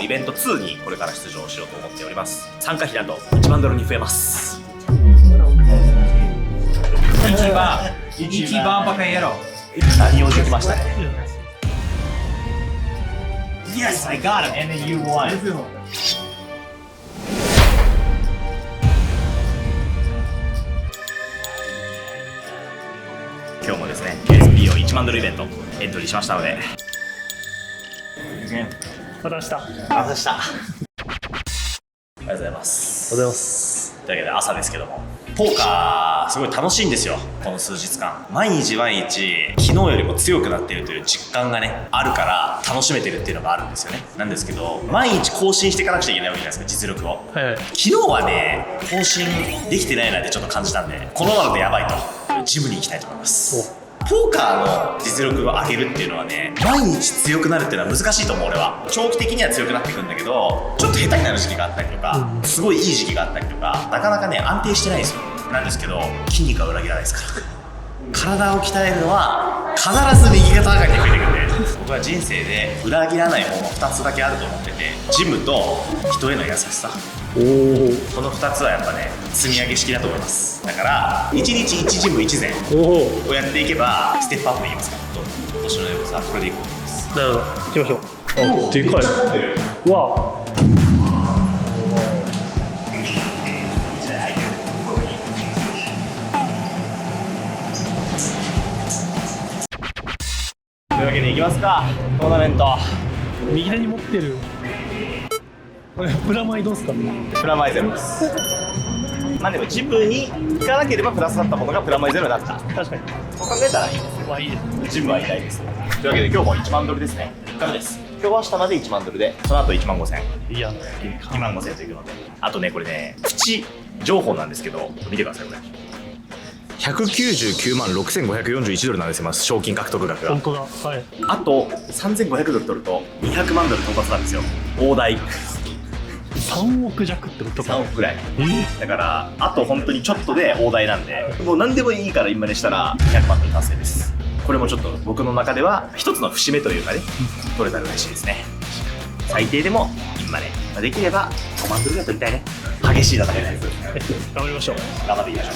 イベント2にこれから出場しようと思っております。参加費なんと1万ドルに増えます。一番バカ野郎。何をできましたね。Yes, I got him, and then you won. 今日もですね KSP を1万ドルイベントエントリーしましたので、また明日。ありがとうございます。というわけで朝ですけども、ポーカーすごい楽しいんですよ。この数日間毎日昨日よりも強くなっているという実感がねあるから楽しめてるっていうのがあるんですよね。なんですけど毎日更新していかなくちゃいけないわけじゃないですか、実力を。昨日はね更新できてないなってちょっと感じたんで、このままだとやばいとジムに行きたいと思います。ポーカーの実力を上げるっていうのはね、毎日強くなるっていうのは難しいと思う。俺は長期的には強くなっていくんだけど、ちょっと下手になる時期があったりとか、すごいいい時期があったりとか、なかなかね安定してないんですよ。なんですけど筋肉は裏切らないですから体を鍛えるのは必ず右肩上がりで増えていくんで、僕は人生で裏切らないもの2つだけあると思ってて、ジムと人への優しさ。この2つはやっぱね積み上げ式だと思います。だから1日1ジム1膳をやっていけばステップアップできますから。今年の横さこれでいこうと思います。なるほど、行きましょう。あ、でかい。うわ。というわけでいきますか、トーナメント。右手に持ってるこれプラマイどうすか？プラマイゼロです。まあでもジムに行かなければプラスだったものがプラマイゼロになった。確かに。そう考えたらいいですよ。まあいいです。ジムは偉大です。というわけで今日も1万ドルですね。ダメです。今日は下まで1万ドルで、その後1万5000。いや、2万5000といくので。あとね、これね、プチ情報なんですけど、見てください、これ。199万6541ドルなんですよ、賞金獲得額が。本当だ。はい。あと3500ドル取ると200万ドル到達なんですよ。大台。3億弱ってことか。3億ぐらい。だからあと本当にちょっとで大台なんで、もう何でもいいから今でしたら200万ドル達成です。これもちょっと僕の中では一つの節目というかね、取れたら嬉しいですね。最低でも今ね、できれば5万ドルぐらい取りたいね。激しい戦いです。頑張りましょう。頑張っていきましょう。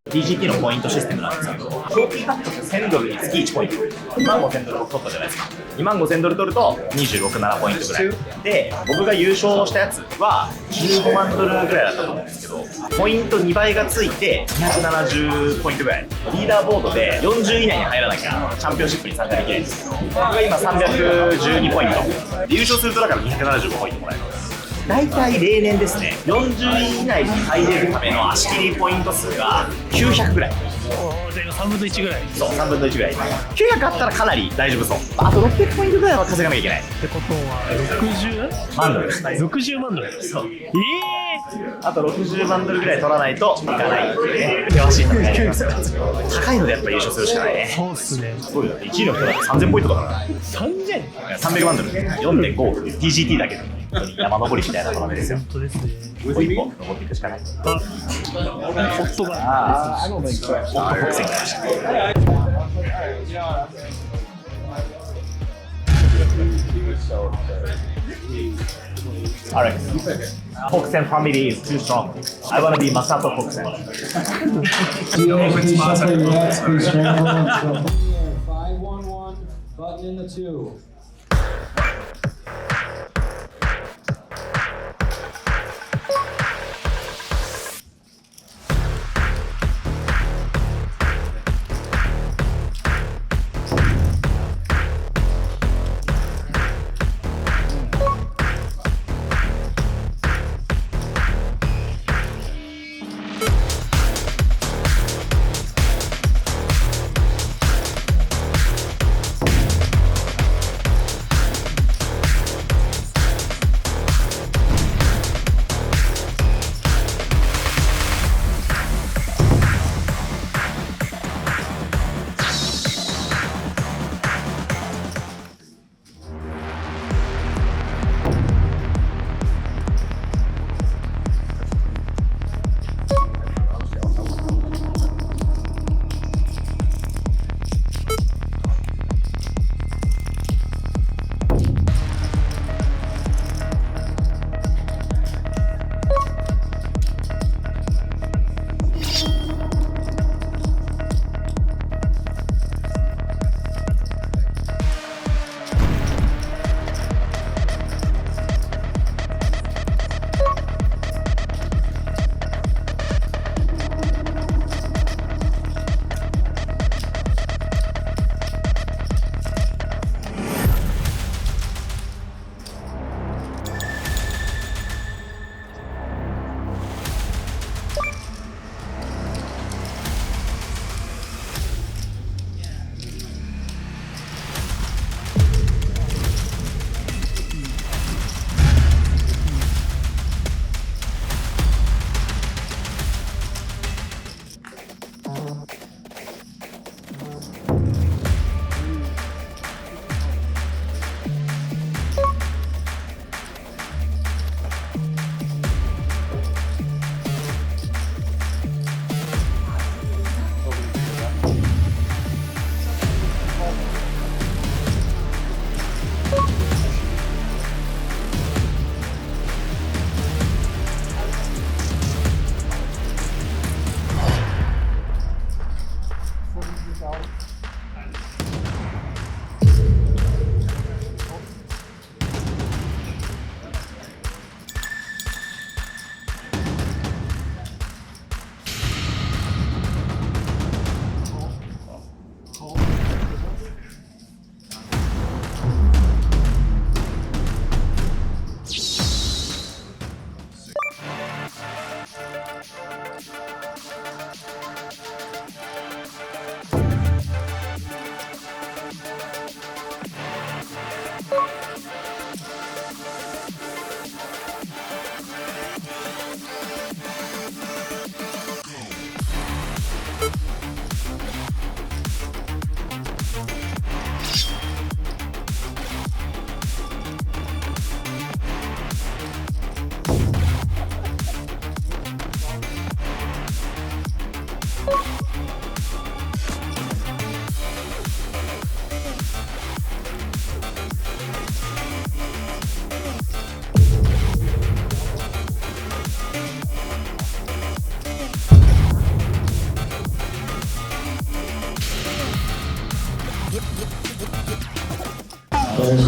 TGT のポイントシステムなんですけど、賞金獲得1000ドルにつき1ポイント。2万5000ドル僕取ったじゃないですか。2万5000ドル取ると26、7ポイントぐらい。で、僕が優勝したやつは15万ドルぐらいだったと思うんですけど、ポイント2倍がついて270ポイントぐらい。リーダーボードで40位以内に入らなきゃチャンピオンシップに参加できないんですけど、僕が今312ポイント。優勝するとだから275ポイントもらえる。大体例年ですね、40位以内に入れるための足切りポイント数が900ぐらい。じゃあ3分の1ぐらい。そう、3分の1ぐらい。900あったらかなり大丈夫そう。あと600ポイントぐらいは稼がなきゃいけない。ってことは60万ドル。60万ドル。そう。あと60万ドルぐらい取らないといかないっていうね。険しい戦いになりますよ。高いのでやっぱ優勝するしかないね。そうっすね。すごいよね。1位の人だって3000ポイントだから。3000？ 300万ドル。4.5 億。TGT だけで。本当に山登りみたいなトラメですよ。本当ですね。一歩一歩登っていくしかない。ホットが。ホット北線が来ました。Alright. Hokusen family is too strong. I want to be Masato Hokusen. 511 button in the 2.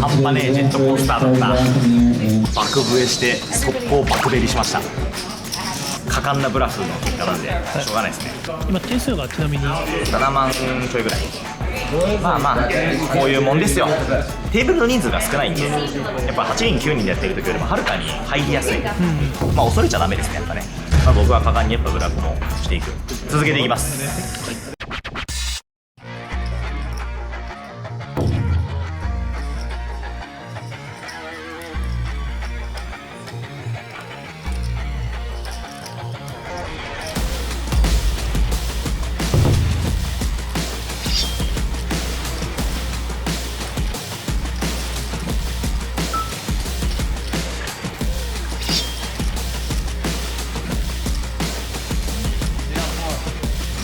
半端ねえジェットコースターだった。爆笛して速攻爆ベリしました。果敢なブラフの結果なんでしょうがないですね。今点数がちなみに7万ちょいぐらい。まあまあこういうもんですよ。テーブルの人数が少ないんで、やっぱ8人9人でやってる時よりもはるかに入りやすい。まあ恐れちゃダメですね、やっぱね。まあ、僕は果敢にやっぱブラフもしていく。続けていきます。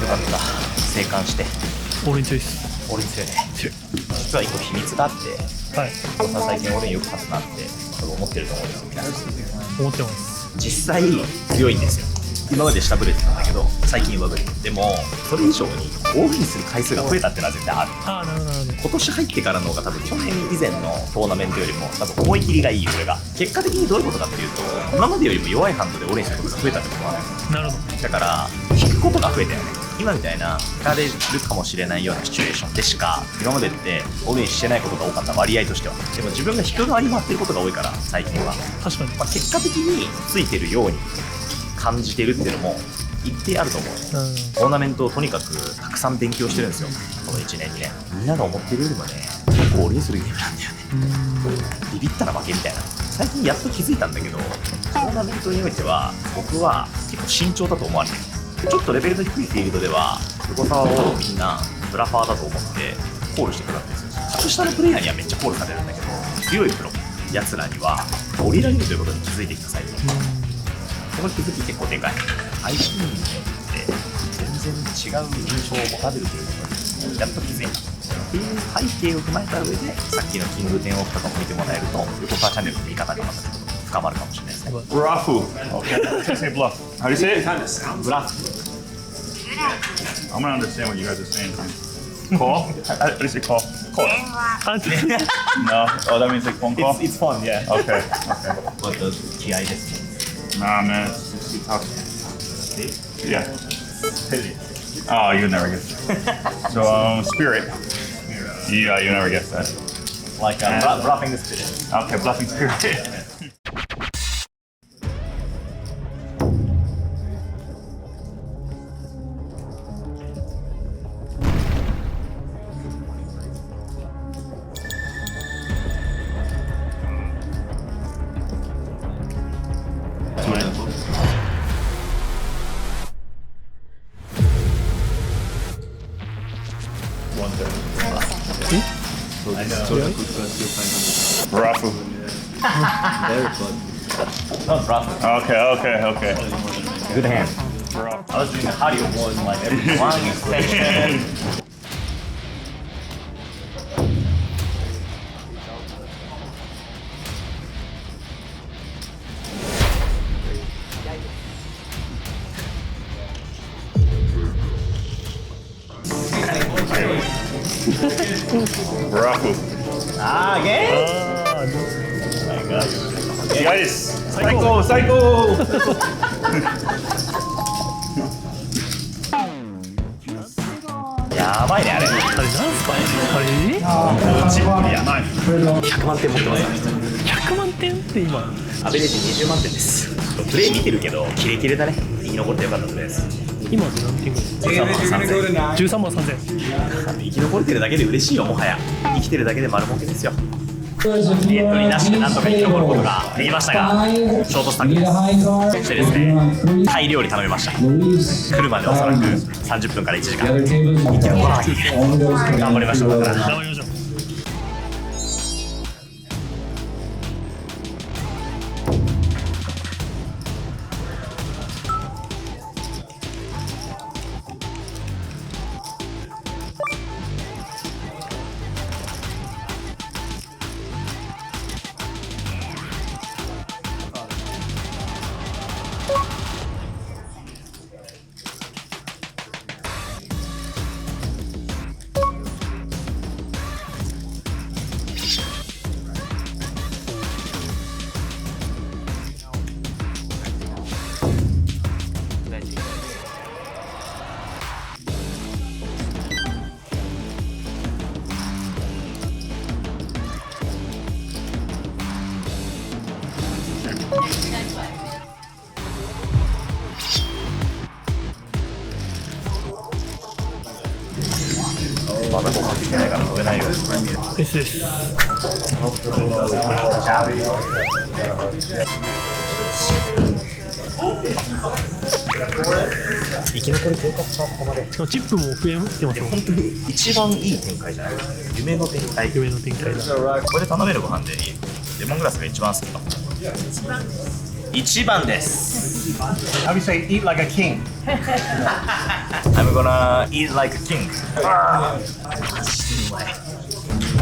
よかった生還して。オールインチョイス。俺に強いね。実は一個秘密があって、はい、最近俺によく勝つなって多分思ってると思うんですよ、皆さん。思ってます。実際強いんですよ。今まで下振れてたんだけど最近上振れ。でもそれ以上にオフにする回数が増えたってのは絶対ある。ああ、なるほどなるほど。今年入ってからの方が多分去年以前のトーナメントよりも多分思い切りがいい。それが結果的にどういうことかっていうと、今までよりも弱いハンドでオレにすることが増えたってことなんですよ。なるほど。だから引くことが増えたよね。今みたいな引かれるかもしれないようなシチュエーションでしか今までってオレにしてないことが多かった、割合としては。でも自分が引く側に回ってることが多いから最近は、確かに。まあ、結果的についてるように感じてるっていうのも一定あると思うね。トーナメントをとにかくたくさん勉強してるんですよ、この1年にね。みんなが思ってるよりもね結構オレにするゲームなんだよね。ビビったら負けみたいな。最近やっと気づいたんだけど、トーナメントにおいては僕は結構慎重だと思われてる。ちょっとレベルの低いフィールドでは横沢をみんなブラファーだと思ってコールしてくるわけですよ。格下のプレイヤーにはめっちゃコールされるんだけど、強いプロやつらには降りられるということに気づいてきた最近。この気づき結構でかい。相手によって全然違う印象を持たれるということにやっと気づいたっていう背景を踏まえた上で、さっきのキング10オフとかも見てもらえると横沢チャンネルの見方がまたちょっと深まるかもしれないですね。 Rafu. Okay. Say bluff. How do you say it?ブラフ I'm gonna understand what you guys are saying. Call? How do you say call? Call. あ、No. Oh, that means like phone call? It's fun, yeah. Okay. Okay. また気合いですね。 Nah, man. It's too tough. Yeah. Oh, you would never guess that. So, spirit. Yeah, you never guess that. Like bluffing the spirit. Okay, bluffing spirit. Rafu. Not bluffing. Okay. Good hand. Rafu. I was doing the cardio more than like every one extension. Rafu. Ah, again? あー、 Guys, psycho. やばいね、あれ。あれなんすかね。あれ100万点持ってます。 100万点って今。アベレージ20万点です。プレイ見てるけど、キレキレだね。生き残ってよかったとりあえず。今で何点ぐらい。 13万3000。 13万3000。生き残れてるだけで嬉しいよ、もはや。生きてるだけで丸儲けですよ。 There's a エントリーなしでなんとか生き残ることができましたが、ショートスタックです。そしてですね、タイ料理頼みました。来るまでおそらく30分から1時間。生き残らなきゃいけない。頑張りましょう。だから頑張りましょう。まだご飯できないから食べないよ。ですです。生き残り低下したここまで。しかもチップも増えてますもん。本当に一番いい展開じゃない。夢の展開。夢の展開だ。これで頼めるご飯でいい。レモングラスが一番好きかも。一番です。How do you say eat like a king? I'm gonna eat like a king.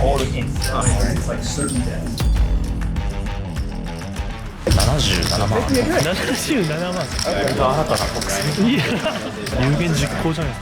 All the kings. 77万。77万。あなたが国籍。いや、有言実行じゃない。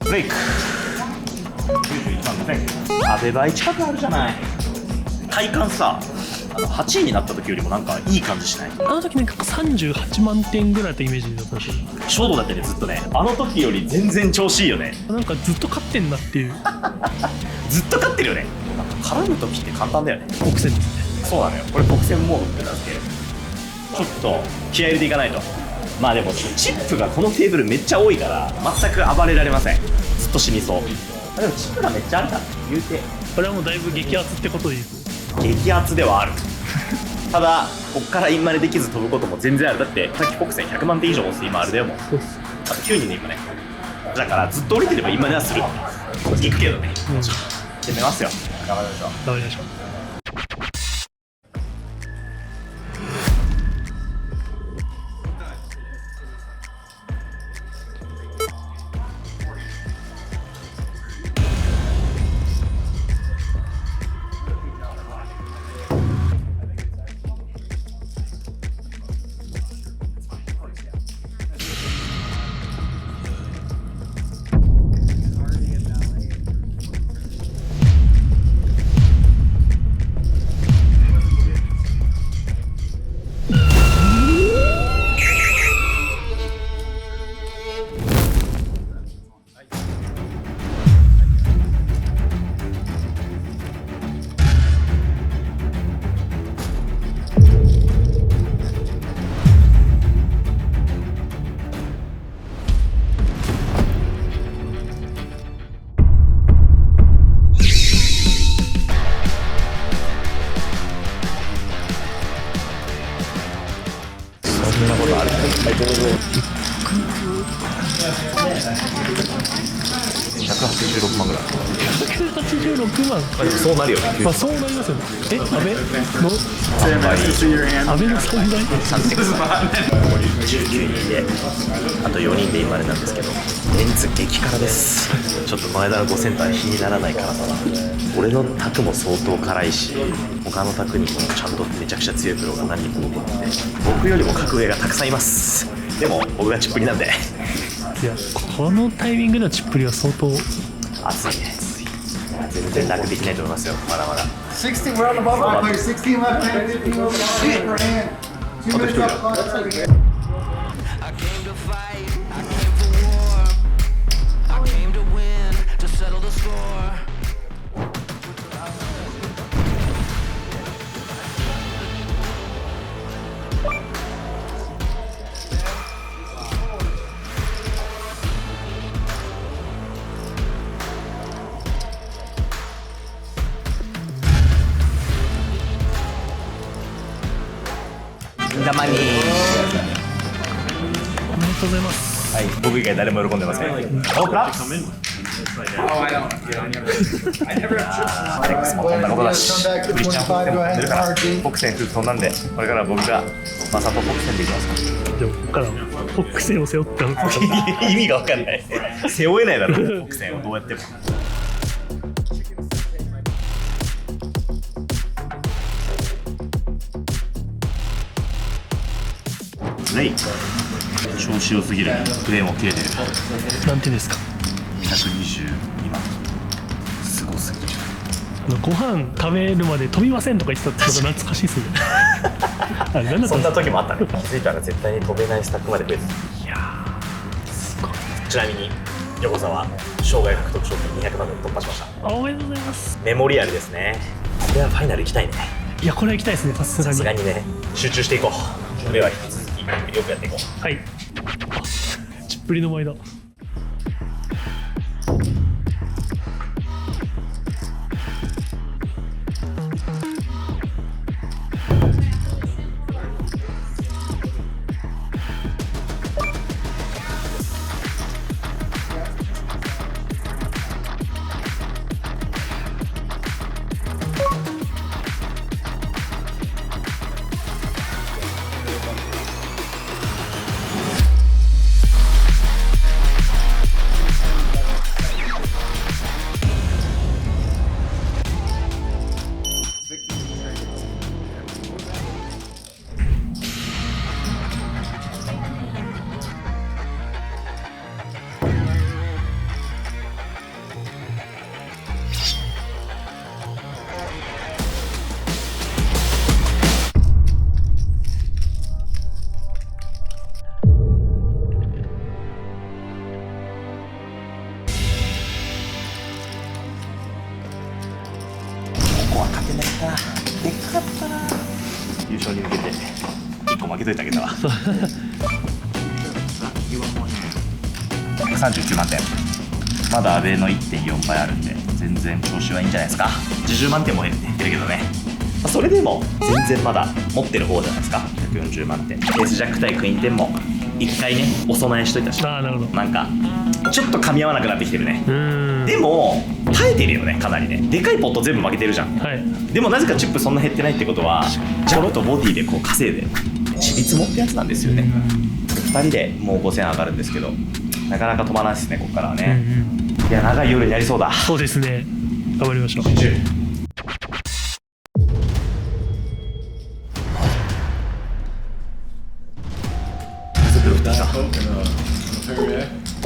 ブレイク。アベバイ近くあるじゃない。体感さ、8位になった時よりもなんかいい感じしない？あの時なんか38万点ぐらいだったイメージだったんですよ。衝動だってね、ずっとね。あの時より全然調子いいよね。なんかずっと勝ってんなっていう。ずっと勝ってるよね。なんか絡む時って簡単だよね。国戦ですね。そうなのよ。これ国戦モードって名付ける。ちょっと気合い入れていかないと。まあでもチップがこのテーブルめっちゃ多いから全く暴れられません。ずっと死にそう。でもチップがめっちゃあるから言うてこれはもうだいぶ激アツってことでいいです。激アツではある。ただこっからインマネできず飛ぶことも全然ある。だってさっき国戦100万点以上押す今あれだよ。もうそうっす。あと9人で今ね。だからずっと降りてればインマネはする。行くけどね。うん。攻めますよ。頑張りましょう。ダメでしょ。そんなことある。186万ぐらい。186万。まあでもそうなるよね。まあそうなりますよね。安倍の安倍の存在。19人であと4人で今あれなんですけど、メンツ激辛です。ちょっとこの間の5センター比にならない辛さだ。俺の卓も相当辛いし、他の卓にもちゃんとめちゃくちゃ強いプロが何人も残ってて、僕よりも格上がたくさんいます。でも僕がチップリなんでいや、このタイミングでのチップリは相当熱いね。全然楽できないと思いますよ。まだまだ。 16, we're on the bubble. I play 16 left hand, 15 over shit per hand. 2 minutes left clock. I came to fight, I came for war. I came to win, to settle the score. The money. おめでとうございます。はい、僕以外誰も喜んでません。ノークラップス。X も飛んだことだし、クリスチャン・フォクセンも飛んでるから、フォクセン夫婦飛んだんで、これからは僕がマサとフォクセンでいきますか。じゃあここからフォックセンを背負って歩くこと意味が分かんない。背負えないだろ、フォクセンをどうやっても。レイ調子良すぎる。プレーも切れてる。なんてですか。120今すごすぎる。ご飯食べるまで飛びませんとか言ってたってこと懐かしいですね。あれ何だったそんなんですか。時もあったね。気づいたら絶対に飛べないスタックまで増えてた。いやーすごい。ちなみに横澤生涯獲得賞金200万円突破しました。おめでとうございます。メモリアルですね。これはファイナル行きたいね。いやこれは行きたいですね。さすがさに。すがにね、集中していこう。俺は引き続きよくやっていこう。はい。あ、ちっぷりの前だ。優勝に向けて1個負けといてあげたわ。139万点。まだ阿部の 1.4 倍あるんで全然調子はいいんじゃないですか。10万点も減ってるけどね、それでも全然まだ持ってる方じゃないですか。140万点。エースジャック対クイーン10も1回ねお供えしといたし、ああなるほど。なんかちょっと噛み合わなくなってきてるね。ででも耐えてるよね、かなりね。でかいポット全部負けてるじゃん。はい。でもなぜかチップそんな減ってないってことはジャブとボディでこう稼いでちりつもってやつなんですよね。2人でもう5000上がるんですけどなかなか飛ばないですね、ここからはね。いや長い夜になりそうだ。そうですね。頑張りましょう。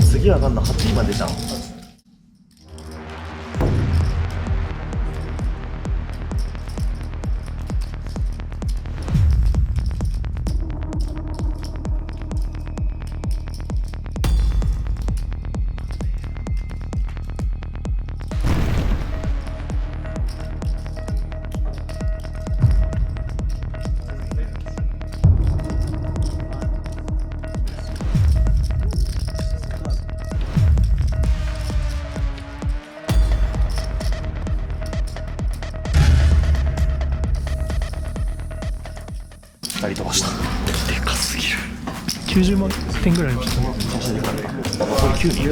次上がんの8位までじゃん。2人飛ばした。でかすぎる。90万点ぐらいありましたね。残り9人。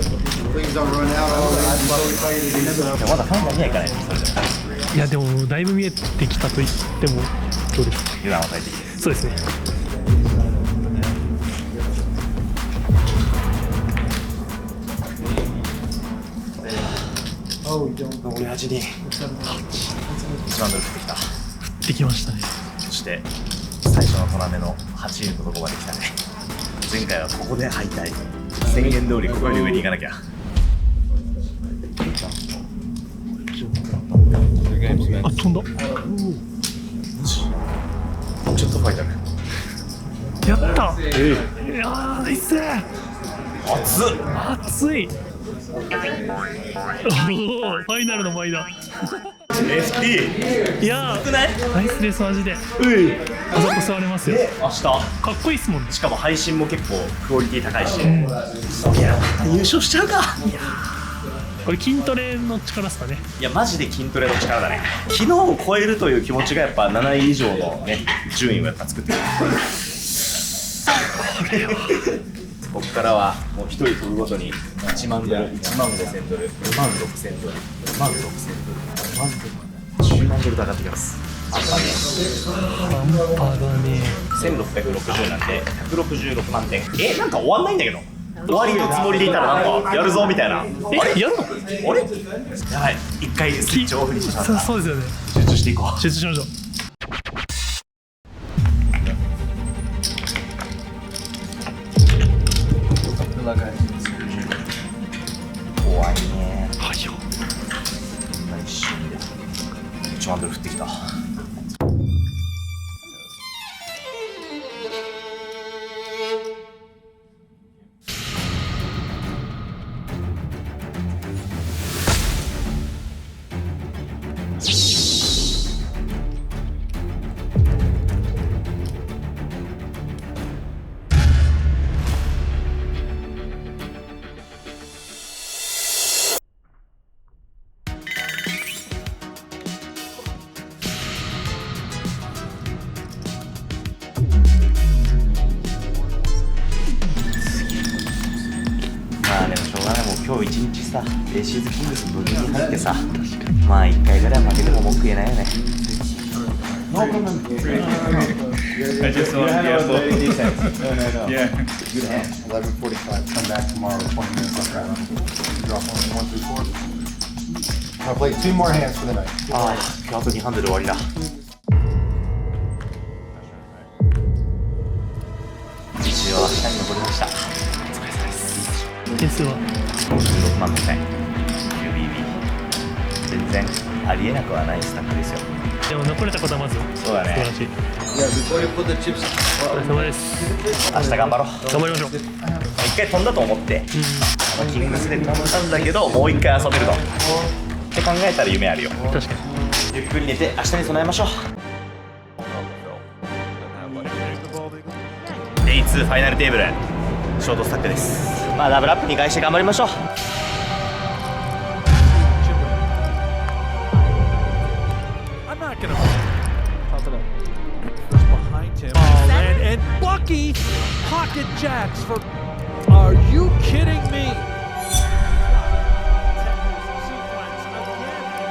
Please don't run out. I'm so excited to do this. まだファイナルにはいかないです。それじゃいやでもだいぶ見えてきたと言ってもどうですか。油断を与えてきて。そうですね。残り8人。1万ドル振ってきた。できましたね。そして最初のトラメの8位のとこまで来たね。前回はここで敗退。宣言通りここより上に行かなきゃ。あ、飛んだ。ちょっとファイタル。やった。いやーナイス。熱っ。熱い。おーファイナルの前だ。FT いやー少ない？ナイスですマジで。あそこ座れますよ。明日。かっこいいっすもんね。しかも配信も結構クオリティ高いし、いや優勝しちゃうか。これ筋トレの力ですかね。いやマジで筋トレの力だね。昨日を超えるという気持ちがやっぱ7位以上のね順位をやっぱ作ってる。ここからはもう1人飛ぶごとに1万ドル、1万5000ドル、2万6000ドル、2万6000ドル、5万ドル、10万ドルと上がってきます。半端だね。1660なんで166万点。なんか終わんないんだけど、終わりのつもりでいたらなんかやるぞみたいな。あれやるの？あれやばい、一回スイッチオフにしました。そうですよね。集中していこう。集中しましょう。怖いね。はいよ。一瞬で1万ドル降ってきた。まあでもしょうがない、もう今日一日さ、レシーズキングス無限に入ってさ、まあ1回ぐらい負けても文句言えないよね。I just want to be able to. Yeah. Good hand. 11:45. Come back tomorrow. 20 minutes on that. Drop on 1 through 4. I'll play 2 more hands for the night. ああ、今日あと2ハンドで終わりだ。一応下に残りました。お疲れ様です。点数は56万5000 QBB。全然ありえなくはないスタッフですよ。でも残れたことはまずそうだね。素晴らしい。お疲れ様です。明日頑張ろう。頑張りましょう。一回飛んだと思って、キングスで飛んだんだけど、もう一回遊べると。って考えたら夢あるよ。確かに。ゆっくり寝て明日に備えましょう。Day2 ファイナルテーブルショートスタックです。まあダブルアップ2回して頑張りましょう。And Bucky pocket jacks for. Are you kidding me?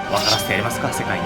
分からせてやりますか、世界に。